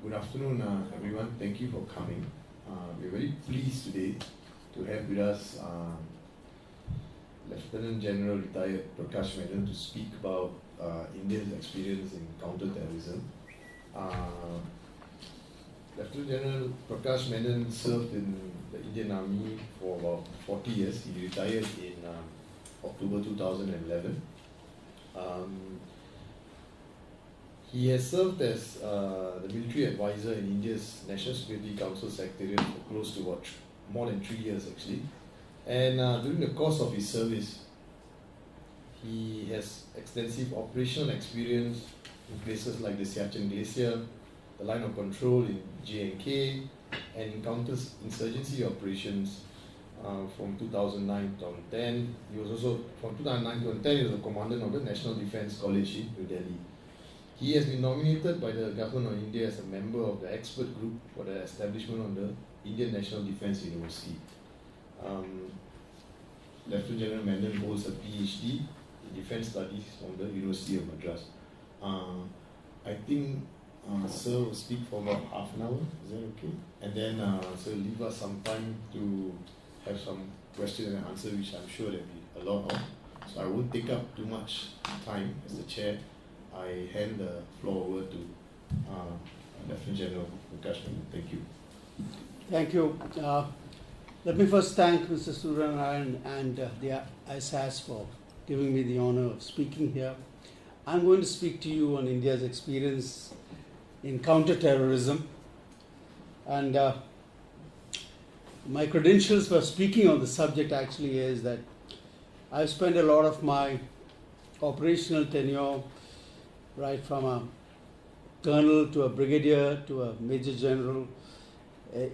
Good afternoon, everyone. Thank you for coming. We're very pleased today to have with us Lieutenant General retired Prakash Menon to speak about India's experience in counter-terrorism. Lieutenant General Prakash Menon served in the Indian Army for about 40 years. He retired in October 2011. He has served as the military advisor in India's National Security Council Secretariat for close to more than 3 years actually. And during the course of his service, he has extensive operational experience in places like the Siachen Glacier, the line of control in J&K, and in counter-insurgency operations from 2009 to 2010. He was also, from 2009 to 2010, he was the commandant of the National Defence College in New Delhi. He has been nominated by the Government of India as a member of the expert group for the establishment of the Indian National Defence University. Lieutenant General Menon holds a PhD in Defence Studies from the University of Madras. I think Sir will speak for about half an hour, is that okay? And then Sir will leave us some time to have some questions and answers, which I'm sure there will be a lot of. So I won't take up too much time as the chair. I hand the floor over to Lieutenant General Prakash Menon. Thank you. Thank you. Let me first thank Mr. Suryanarayan and the ISAS for giving me the honor of speaking here. I'm going to speak to you on India's experience in counter-terrorism, and my credentials for speaking on the subject actually is that I've spent a lot of my operational tenure, right from a colonel to a brigadier to a major general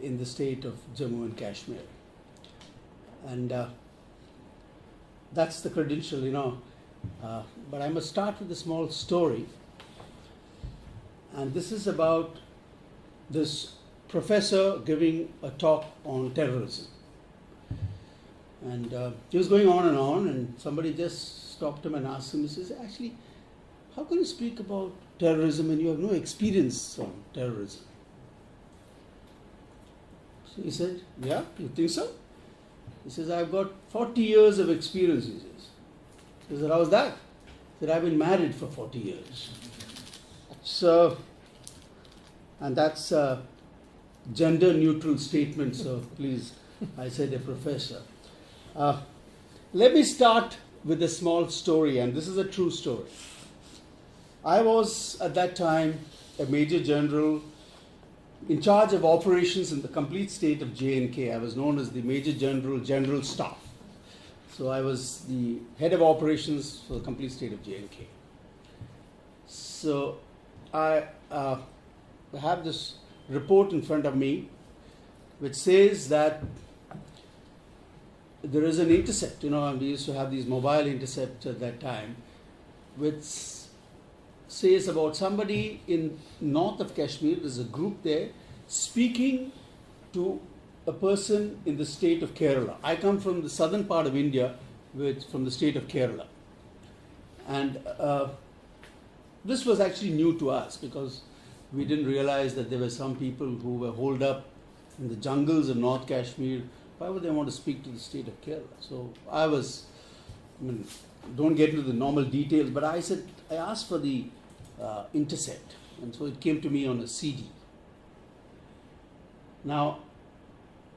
in the state of Jammu and Kashmir. And that's the credential, but I must start with a small story. And this is about this professor giving a talk on terrorism. And he was going on, and somebody just stopped him and asked him, he says, actually, how can you speak about terrorism when you have no experience on terrorism? So he said, yeah, you think so? He says, I've got 40 years of experience, he says. He said, how's that? He said, I've been married for 40 years. So, and that's a gender neutral statement, so please, I said a professor. Let me start with a small story, and this is a true story. I was at that time a major general in charge of operations in the complete state of J&K. I was known as the Major General, General Staff. So I was the head of operations for the complete state of J&K. So I have this report in front of me which says that there is an intercept, and we used to have these mobile intercepts at that time, which says about somebody in north of Kashmir. There's a group there speaking to a person in the state of Kerala. I come from the southern part of India, from the state of Kerala. And this was actually new to us because we didn't realize that there were some people who were holed up in the jungles of North Kashmir. Why would they want to speak to the state of Kerala? So don't get into the normal details, but I asked for the intercept, and so it came to me on a CD. Now,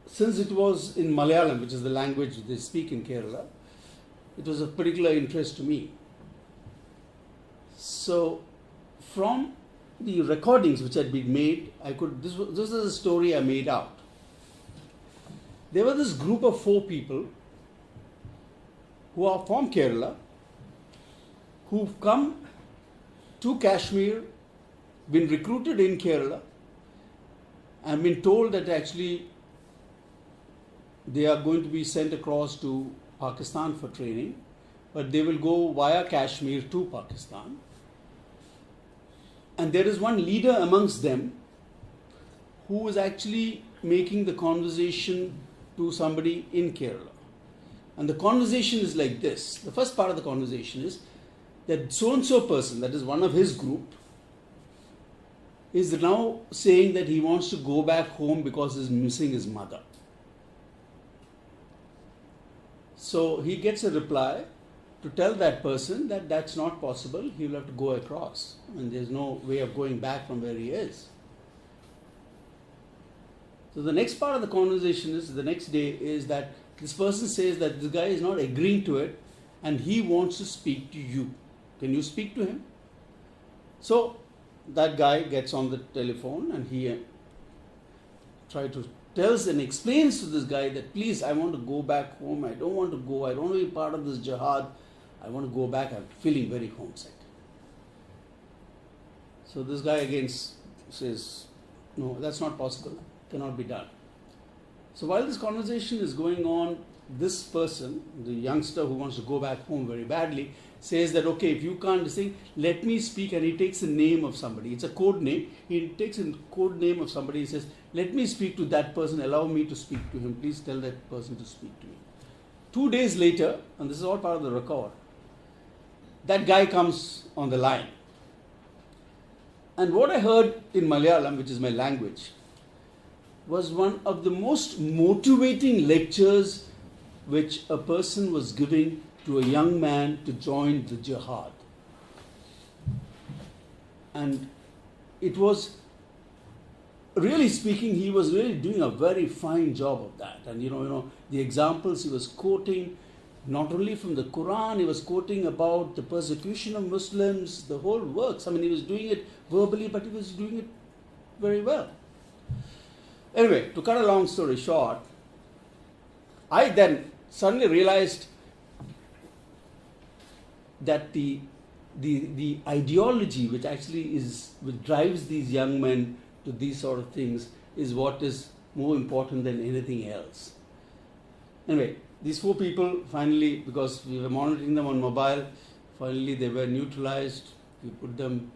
since it was in Malayalam, which is the language they speak in Kerala, it was of particular interest to me. So, from the recordings which had been made, this is a story I made out. There was this group of 4 people who are from Kerala, who've come to Kashmir, been recruited in Kerala, and been told that actually they are going to be sent across to Pakistan for training, but they will go via Kashmir to Pakistan. And there is one leader amongst them who is actually making the conversation to somebody in Kerala. And the conversation is like this. The first part of the conversation is that so-and-so person, that is one of his group, is now saying that he wants to go back home because he's missing his mother. So he gets a reply to tell that person that that's not possible, he will have to go across and there's no way of going back from where he is. So the next part of the conversation is, the next day, is that this person says that this guy is not agreeing to it and he wants to speak to you. Can you speak to him? So that guy gets on the telephone and he tells and explains to this guy that, please, I want to go back home, I don't want to go, I don't want to be part of this jihad, I want to go back, I'm feeling very homesick. So this guy again says, no, that's not possible, cannot be done. So while this conversation is going on, this person, the youngster who wants to go back home very badly, says that, okay, if you can't sing, let me speak, and he takes the name of somebody. It's a code name. He takes a code name of somebody. He says, let me speak to that person, allow me to speak to him. Please tell that person to speak to me. 2 days later, and this is all part of the record, that guy comes on the line. And what I heard in Malayalam, which is my language, was one of the most motivating lectures which a person was giving to a young man to join the jihad. And it was, really speaking, he was really doing a very fine job of that. And you know, the examples he was quoting, not only from the Quran, he was quoting about the persecution of Muslims, the whole works. I mean, he was doing it verbally, but he was doing it very well. Anyway, to cut a long story short, I then suddenly realized that the ideology which actually which drives these young men to these sort of things is what is more important than anything else. Anyway, these 4 people finally, because we were monitoring them on mobile, finally they were neutralized. We put them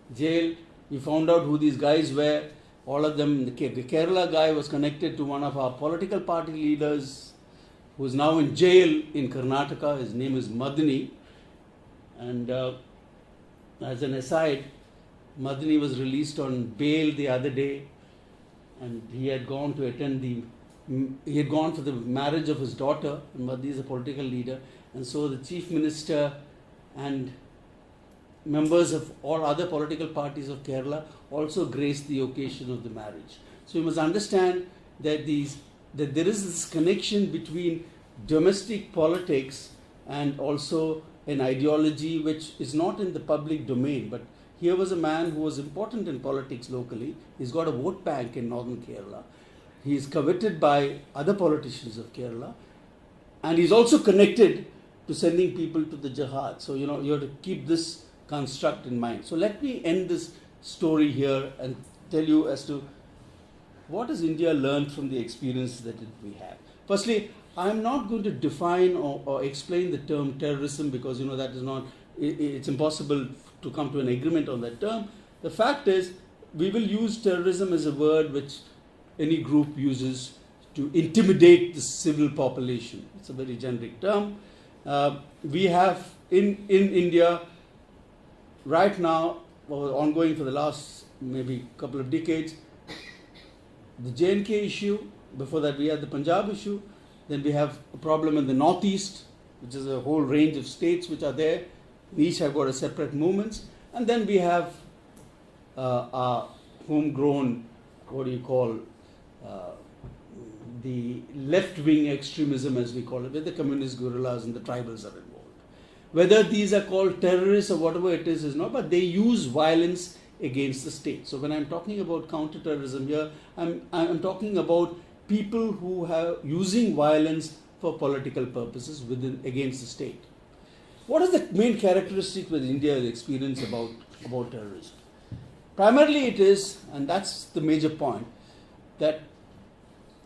in jail. We found out who these guys were. All of them, the Kerala guy was connected to one of our political party leaders who is now in jail in Karnataka. His name is Madani. And as an aside, Madani was released on bail the other day, and he had gone to he had gone for the marriage of his daughter, and Madani is a political leader, and so the chief minister and members of all other political parties of Kerala also graced the occasion of the marriage. So you must understand that there is this connection between domestic politics and also an ideology which is not in the public domain. But here was a man who was important in politics locally. He's got a vote bank in northern Kerala. He is coveted by other politicians of Kerala. And he's also connected to sending people to the jihad. So, you have to keep this construct in mind. So let me end this story here and tell you as to what has India learned from the experience that we have. Firstly, I'm not going to define or explain the term terrorism because, that is not, it's impossible to come to an agreement on that term. The fact is, we will use terrorism as a word which any group uses to intimidate the civil population. It's a very generic term. We have in India right now, ongoing for the last maybe couple of decades, the J&K issue. Before that we had the Punjab issue. Then we have a problem in the northeast, which is a whole range of states which are there. Each have got a separate movements. And then we have our homegrown, the left-wing extremism, as we call it, where the communist guerrillas and the tribals are involved. Whether these are called terrorists or whatever it is not, but they use violence against the state. So when I'm talking about counter-terrorism here, I'm talking about people who are using violence for political purposes against the state. What is the main characteristic that India has experienced about terrorism? Primarily it is, and that's the major point, that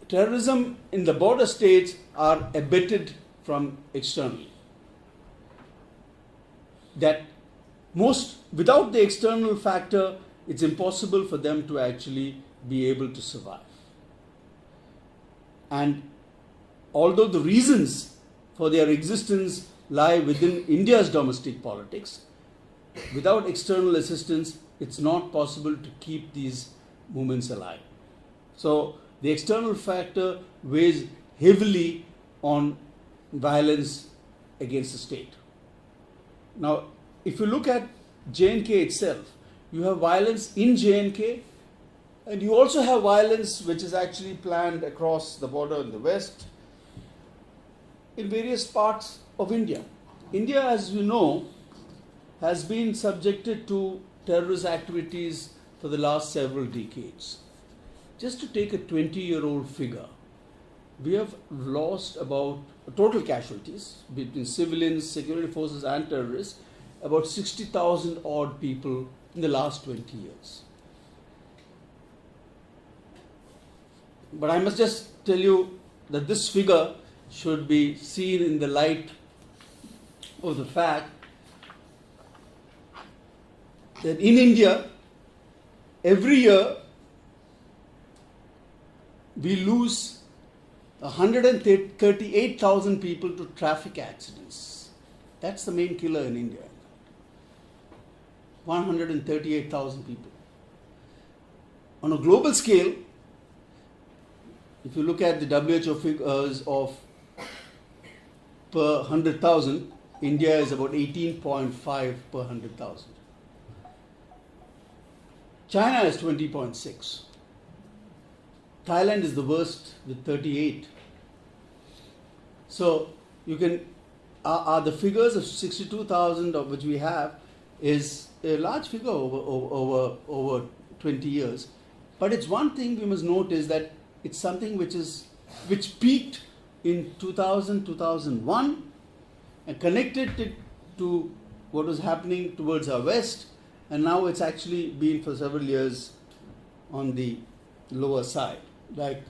terrorism in the border states are abetted from externally. That without the external factor, it's impossible for them to actually be able to survive. And although the reasons for their existence lie within India's domestic politics, without external assistance, it's not possible to keep these movements alive. So the external factor weighs heavily on violence against the state. Now, if you look at J&K itself, you have violence in J&K, and you also have violence which is actually planned across the border in the west, in various parts of India. India, as you know, has been subjected to terrorist activities for the last several decades. Just to take a 20-year-old figure, we have lost about total casualties between civilians, security forces and terrorists, about 60,000 odd people in the last 20 years. But I must just tell you that this figure should be seen in the light of the fact that in India, every year, we lose 138,000 people to traffic accidents. That's the main killer in India. 138,000 people. On a global scale, if you look at the WHO figures of per 100,000, India is about 18.5 per 100,000. China is 20.6. Thailand is the worst with 38. So you can, the figures of 62,000 of which we have is a large figure over 20 years. But it's one thing we must note is that it's something which peaked in 2000, 2001 and connected it to what was happening towards our west, and now it's actually been for several years on the lower side. Like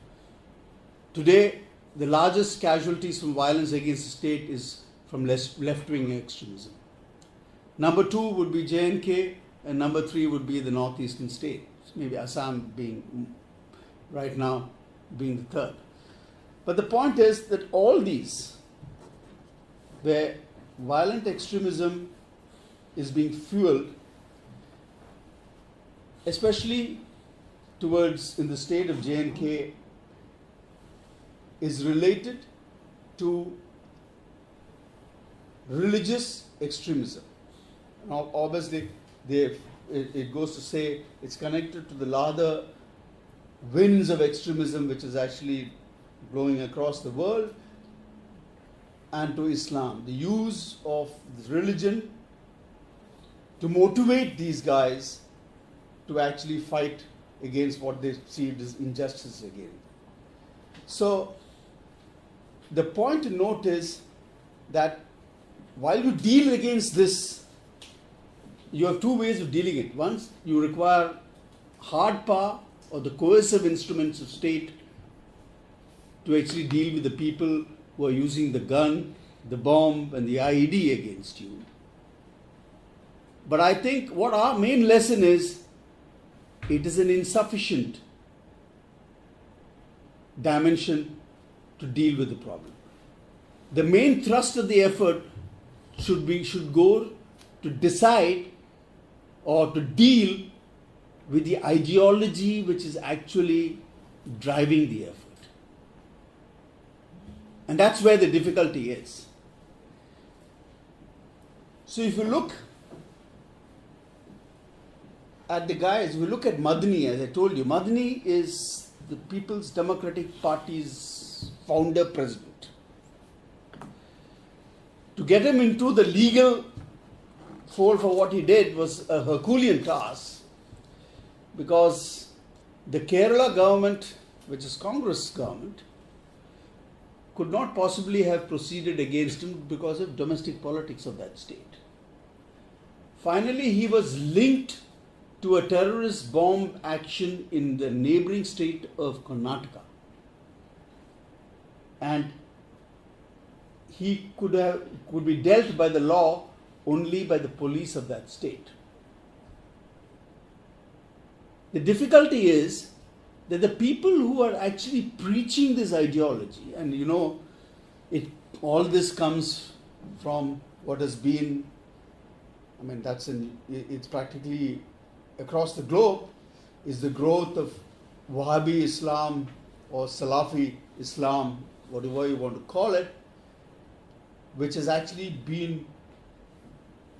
today, the largest casualties from violence against the state is from left-wing extremism. Number 2 would be J&K, and number 3 would be the northeastern state, maybe Assam being right now being the third. But the point is that all these, where violent extremism is being fueled, especially towards in the state of J&K, is related to religious extremism. Now, obviously, it goes to say it's connected to the larger winds of extremism which is actually blowing across the world, and to Islam. The use of religion to motivate these guys to actually fight against what they see as injustice again. So the point to note is that while you deal against this, you have two ways of dealing it. Once you require hard power or the coercive instruments of state to actually deal with the people who are using the gun, the bomb and the IED against you. But I think what our main lesson is, it is an insufficient dimension to deal with the problem. The main thrust of the effort should go to decide or to deal with the ideology which is actually driving the effort. And that's where the difficulty is. So if you look at the guys, we look at Madani, as I told you, Madani is the People's Democratic Party's founder president. To get him into the legal fold for what he did was a Herculean task, because the Kerala government, which is Congress government, could not possibly have proceeded against him because of domestic politics of that state. Finally, he was linked to a terrorist bomb action in the neighboring state of Karnataka. And he could be dealt by the law only by the police of that state. The difficulty is that the people who are actually preaching this ideology, and you know, all this comes from what has been, it's practically across the globe is the growth of Wahhabi Islam or Salafi Islam, whatever you want to call it, which has actually been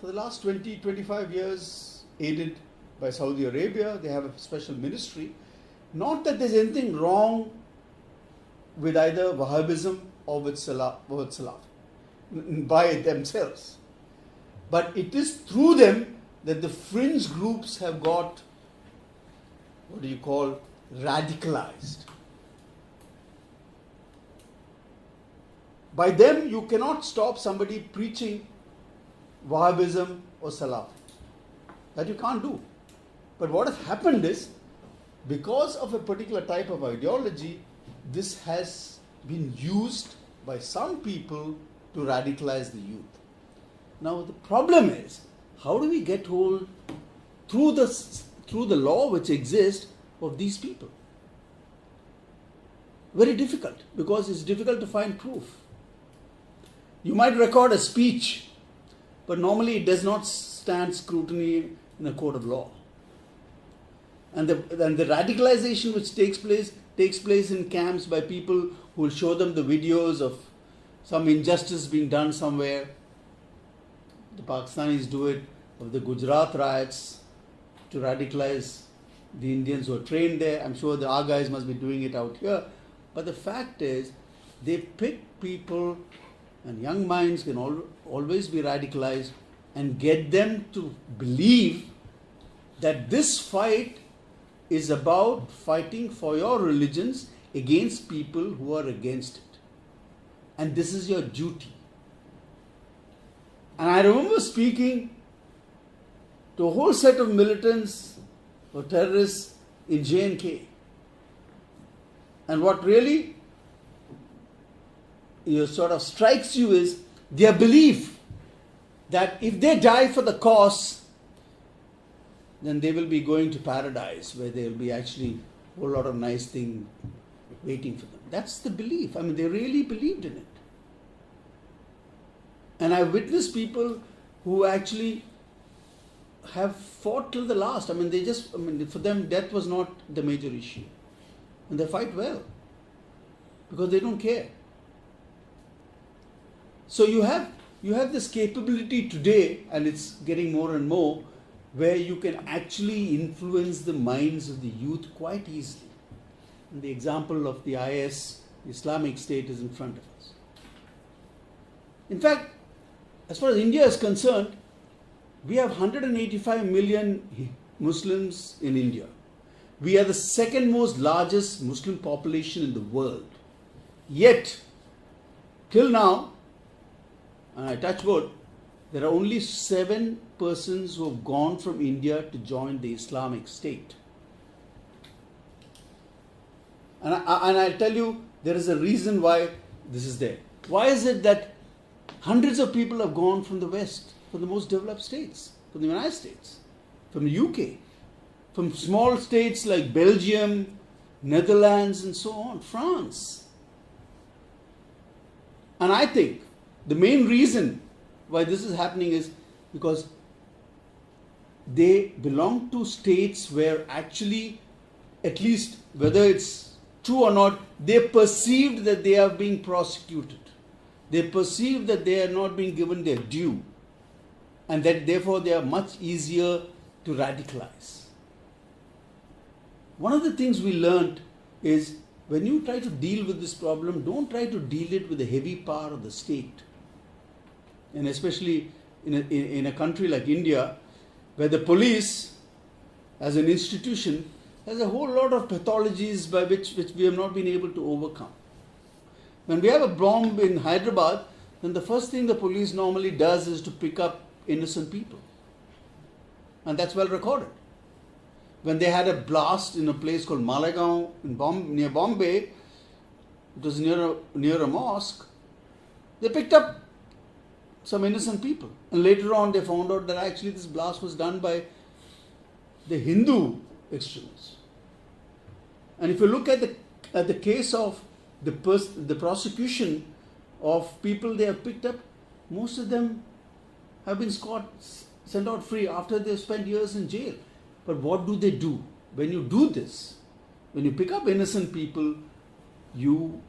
for the last 20-25 years aided by Saudi Arabia. They have a special ministry. Not that there's anything wrong with either Wahhabism or with Salaf by themselves, but it is through them that the fringe groups have got, what do you call, radicalized. By them, you cannot stop somebody preaching Wahhabism or Salaf. That you can't do. But what has happened is, because of a particular type of ideology, this has been used by some people to radicalize the youth. Now the problem is, how do we get hold through the law which exists of these people? Very difficult, because it's difficult to find proof. You might record a speech, but normally it does not stand scrutiny in a court of law. And the radicalization which takes place in camps by people who will show them the videos of some injustice being done somewhere. The Pakistanis do it, of the Gujarat riots, to radicalize the Indians who are trained there. I'm sure our guys must be doing it out here. But the fact is, they pick people, and young minds can always be radicalized, and get them to believe that this fight is about fighting for your religions against people who are against it. And this is your duty. And I remember speaking to a whole set of militants or terrorists in J&K. And what really sort of strikes you is their belief that if they die for the cause, then they will be going to paradise, where there will be actually a whole lot of nice things waiting for them. That's the belief. I mean, they really believed in it. And I witnessed people who actually have fought till the last. I mean, for them, death was not the major issue. And they fight well, because they don't care. So you have this capability today, and it's getting more and more, where you can actually influence the minds of the youth quite easily. And the example of the IS, the Islamic State, is in front of us. In fact, as far as India is concerned, we have 185 million Muslims in India. We are the second most largest Muslim population in the world. Yet, till now, and I touch wood, there are only 7 persons who have gone from India to join the Islamic State. And I'll tell you, there is a reason why this is there. Why is it that hundreds of people have gone from the West, from the most developed states, from the United States, from the UK, from small states like Belgium, Netherlands, and so on, France? And I think the main reason why this is happening is because they belong to states where actually, at least whether it's true or not, they perceived that they are being prosecuted. They perceive that they are not being given their due, and that therefore they are much easier to radicalize. One of the things we learned is, when you try to deal with this problem, don't try to deal it with the heavy power of the state. And especially in a country like India, where the police as an institution has a whole lot of pathologies by which we have not been able to overcome. When we have a bomb in Hyderabad, then the first thing the police normally does is to pick up innocent people. And that's well recorded. When they had a blast in a place called Malegaon near Bombay, it was near a mosque, they picked up some innocent people. And later on they found out that actually this blast was done by the Hindu extremists. And if you look at the case of the prosecution of people they have picked up, most of them have been sent out free after they've spent years in jail. But what do? When you do this, when you pick up innocent people, you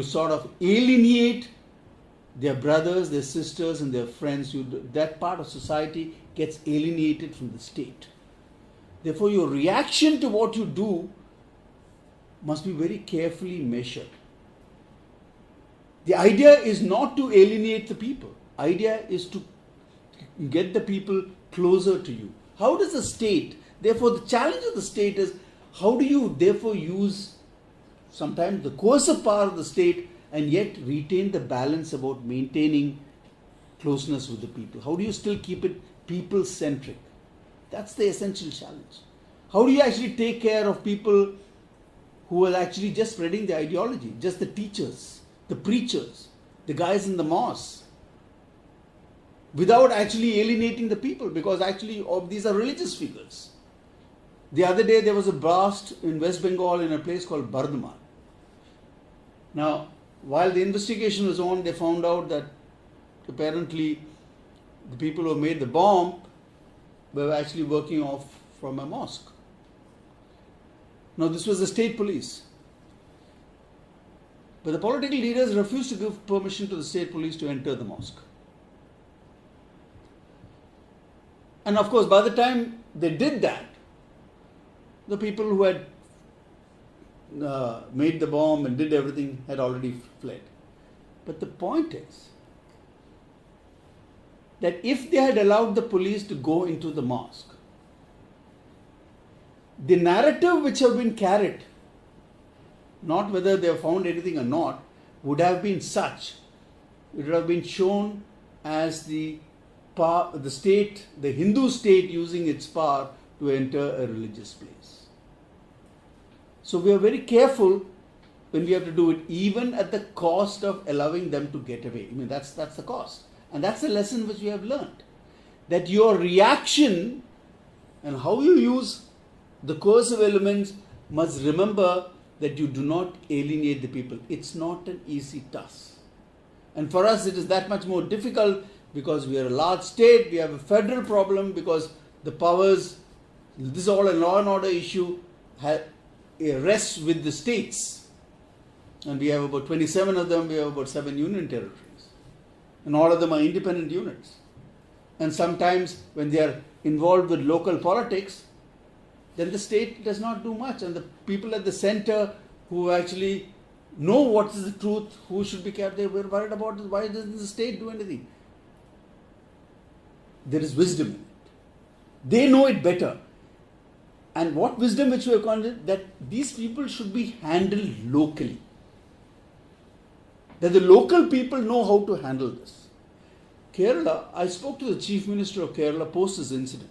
sort of alienate their brothers, their sisters, and their friends. That part of society gets alienated from the state. Therefore, your reaction to what you do must be very carefully measured. The idea is not to alienate the people. Idea is to get the people closer to you. How does the state, therefore the challenge of the state is, how do you therefore use sometimes the coercive power of the state and yet retain the balance about maintaining closeness with the people? How do you still keep it people-centric? That's the essential challenge. How do you actually take care of people who are actually just spreading the ideology, just the teachers, the preachers, the guys in the mosque, without actually alienating the people? Because actually these are religious figures. The other day there was a blast in West Bengal in a place called Bardhaman. Now, while the investigation was on, they found out that apparently the people who made the bomb were actually working off from a mosque. Now, this was the state police. But the political leaders refused to give permission to the state police to enter the mosque. And of course, by the time they did that, the people who had made the bomb and did everything had already fled. But the point is that if they had allowed the police to go into the mosque, the narrative which have been carried, not whether they have found anything or not, would have been such, it would have been shown as the state, the Hindu state using its power to enter a religious place. So we are very careful when we have to do it, even at the cost of allowing them to get away. I mean, that's the cost. And that's the lesson which we have learned. That your reaction and how you use the coercive elements must remember that you do not alienate the people. It's not an easy task. And for us it is that much more difficult because we are a large state, we have a federal problem because the powers, this is all a law and order issue, rests with the states. And we have about 27 of them, we have about 7 union territories. And all of them are independent units. And sometimes when they are involved with local politics, then the state does not do much. And the people at the center who actually know what is the truth, who should be kept, they were worried about this. Why doesn't the state do anything? There is wisdom in it. They know it better. And what wisdom which we have considered, that these people should be handled locally. That the local people know how to handle this. Kerala, I spoke to the Chief Minister of Kerala post this incident.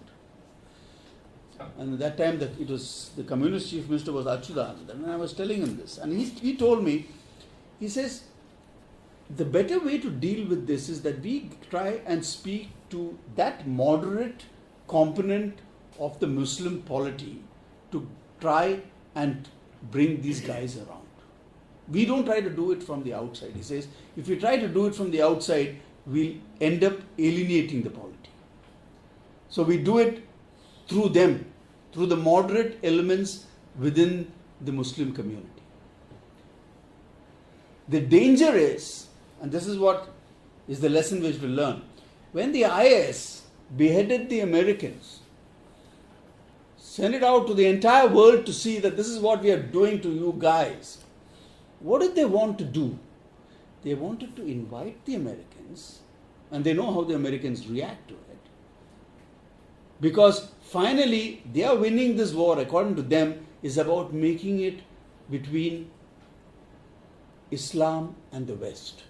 And at that time, it was the Communist Chief Minister was Achyutanandan, and I was telling him this. And he told me, he says, the better way to deal with this is that we try and speak to that moderate component of the Muslim polity to try and bring these guys around. We don't try to do it from the outside. He says, if we try to do it from the outside, we'll end up alienating the polity. So we do it through them, through the moderate elements within the Muslim community. The danger is, and this is what is the lesson which we learn, when the IS beheaded the Americans, sent it out to the entire world to see that this is what we are doing to you guys. What did they want to do? They wanted to invite the Americans, and they know how the Americans react to it. Because finally, they are winning this war, according to them, is about making it between Islam and the West.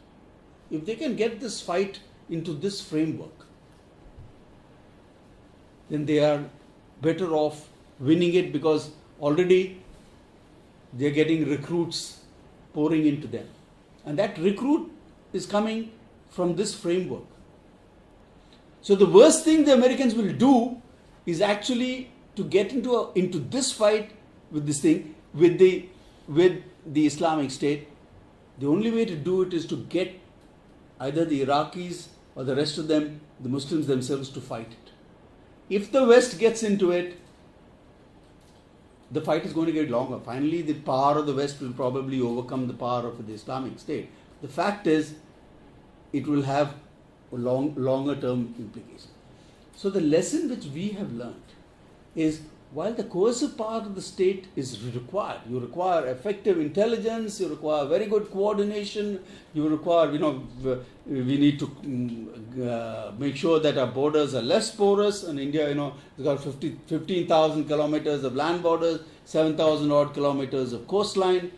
If they can get this fight into this framework, then they are better off winning it because already they are getting recruits pouring into them. And that recruit is coming from this framework. So the worst thing the Americans will do is actually to get into this fight with this thing, with the Islamic State. The only way to do it is to get either the Iraqis or the rest of them, the Muslims themselves, to fight it. If the West gets into it, the fight is going to get longer. Finally, the power of the West will probably overcome the power of the Islamic State. The fact is, it will have a longer term implications. So the lesson which we have learned is, while the coercive part of the state is required, you require effective intelligence, you require very good coordination, you require, we need to make sure that our borders are less porous. And India, has got 15,000 kilometers of land borders, 7,000 odd kilometers of coastline.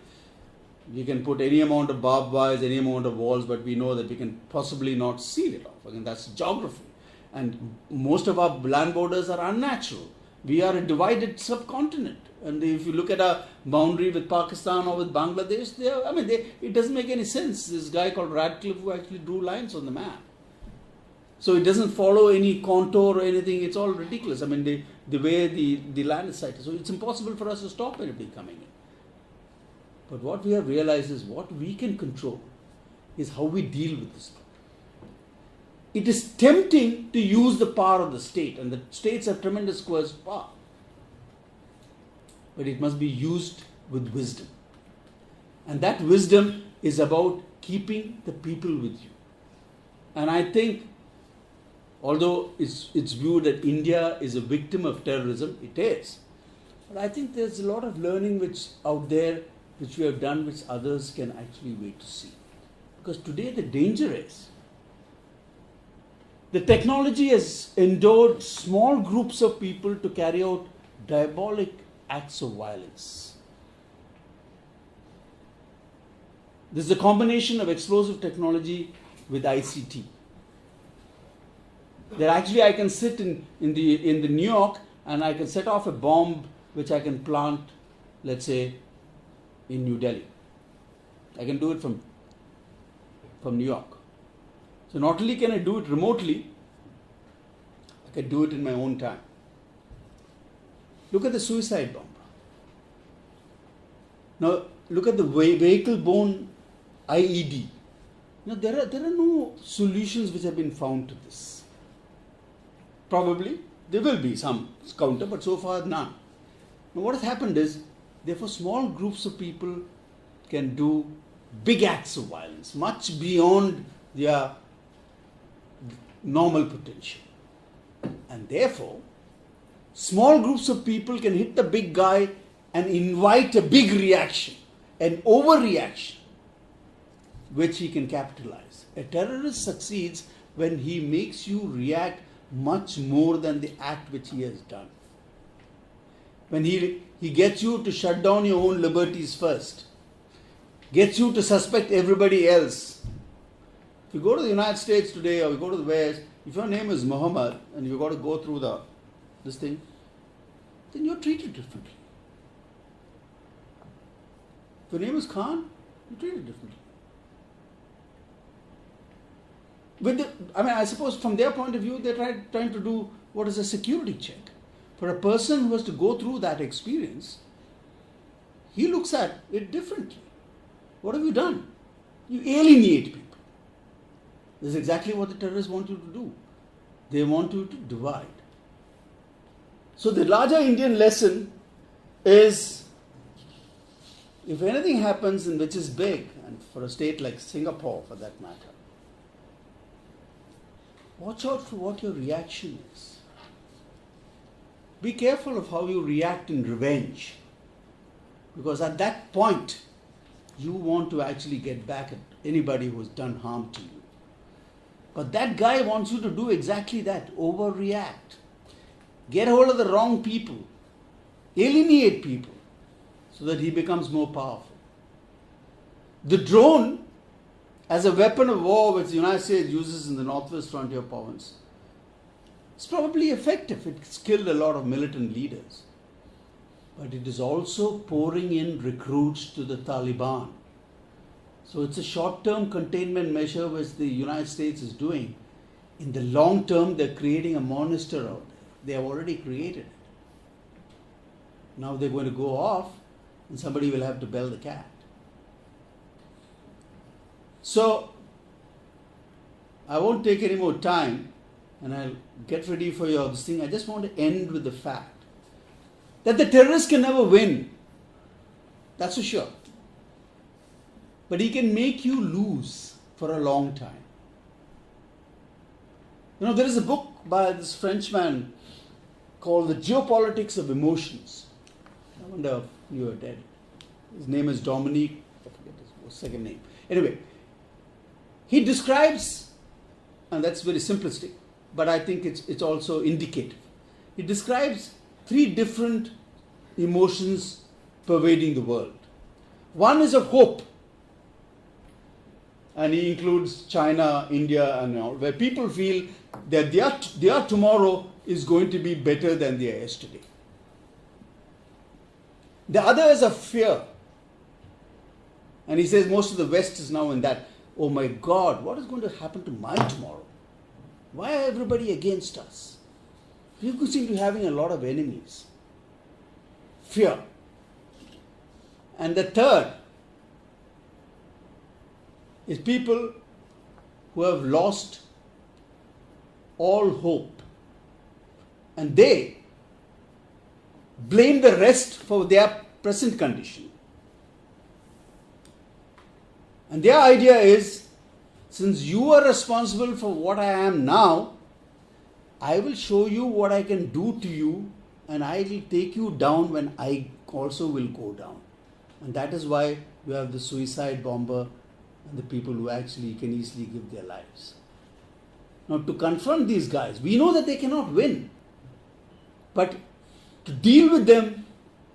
We can put any amount of barbed wires, any amount of walls, but we know that we can possibly not seal it off. Again, that's geography. And most of our land borders are unnatural. We are a divided subcontinent. And if you look at our boundary with Pakistan or with Bangladesh, it doesn't make any sense. This guy called Radcliffe who actually drew lines on the map. So it doesn't follow any contour or anything. It's all ridiculous. The way the land is sited. So it's impossible for us to stop anybody coming in. But what we have realized is, what we can control is how we deal with this problem. It is tempting to use the power of the state, and the states have tremendous coercive power. But it must be used with wisdom. And that wisdom is about keeping the people with you. And I think, although it's viewed that India is a victim of terrorism, it is. But I think there's a lot of learning out there which we have done, which others can actually wait to see. Because today the danger is, the technology has endowed small groups of people to carry out diabolic acts of violence. This is a combination of explosive technology with ICT. That actually I can sit in the New York and I can set off a bomb which I can plant, let's say, in New Delhi. I can do it from New York. So not only can I do it remotely, I can do it in my own time. Look at the suicide bomber. Now look at the vehicle-borne IED. Now there are no solutions which have been found to this. Probably there will be some counter, but so far none. Now what has happened is, therefore small groups of people can do big acts of violence, much beyond their normal potential. And therefore, small groups of people can hit the big guy and invite a big reaction, an overreaction, which he can capitalize. A terrorist succeeds when he makes you react much more than the act which he has done. When he gets you to shut down your own liberties first, gets you to suspect everybody else. If you go to the United States today, or you go to the West, if your name is Muhammad and you've got to go through this thing, then you're treated differently. If your name is Khan, you're treated differently. I suppose from their point of view, they're trying to do what is a security check. For a person who has to go through that experience, he looks at it differently. What have you done? You alienate people. This is exactly what the terrorists want you to do. They want you to divide. So the larger Indian lesson is, if anything happens and which is big, and for a state like Singapore for that matter, watch out for what your reaction is. Be careful of how you react in revenge. Because at that point, you want to actually get back at anybody who has done harm to you. But that guy wants you to do exactly that, overreact. Get hold of the wrong people. Alienate people so that he becomes more powerful. The drone, as a weapon of war which the United States uses in the Northwest Frontier Province, is probably effective. It's killed a lot of militant leaders. But it is also pouring in recruits to the Taliban. So it's a short-term containment measure which the United States is doing. In the long term, they're creating a monster out there. They have already created it. Now they're going to go off and somebody will have to bell the cat. So, I won't take any more time, and I'll get ready for your this thing. I just want to end with the fact that the terrorist can never win. That's for sure. But he can make you lose for a long time. You know, there is a book by this Frenchman called The Geopolitics of Emotions. I wonder if you have read it. His name is Dominique, I forget his second name. Anyway, he describes, and that's very simplistic, but I think it's also indicative. He describes 3 different emotions pervading the world. One is of hope, and he includes China, India, and all, where people feel that their tomorrow is going to be better than their yesterday. The other is of fear. And he says most of the West is now in that, oh my God, what is going to happen to my tomorrow? Why are everybody against us? You seem to be having a lot of enemies. Fear. And the third is people who have lost all hope. And they blame the rest for their present condition. And their idea is, since you are responsible for what I am now, I will show you what I can do to you, and I will take you down when I also will go down. And that is why you have the suicide bomber and the people who actually can easily give their lives. Now, to confront these guys, we know that they cannot win. But to deal with them,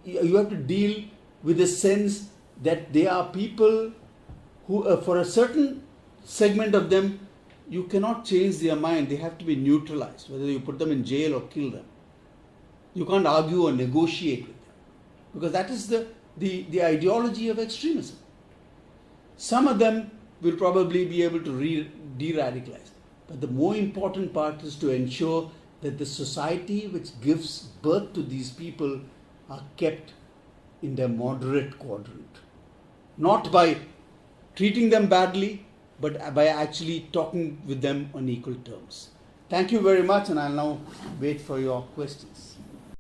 you have to deal with the sense that they are people who, for a certain segment of them, you cannot change their mind. They have to be neutralized, whether you put them in jail or kill them. You can't argue or negotiate with them, because that is the ideology of extremism. Some of them will probably be able to de-radicalize. But the more important part is to ensure that the society which gives birth to these people are kept in their moderate quadrant. Not by treating them badly, but by actually talking with them on equal terms. Thank you very much, and I'll now wait for your questions.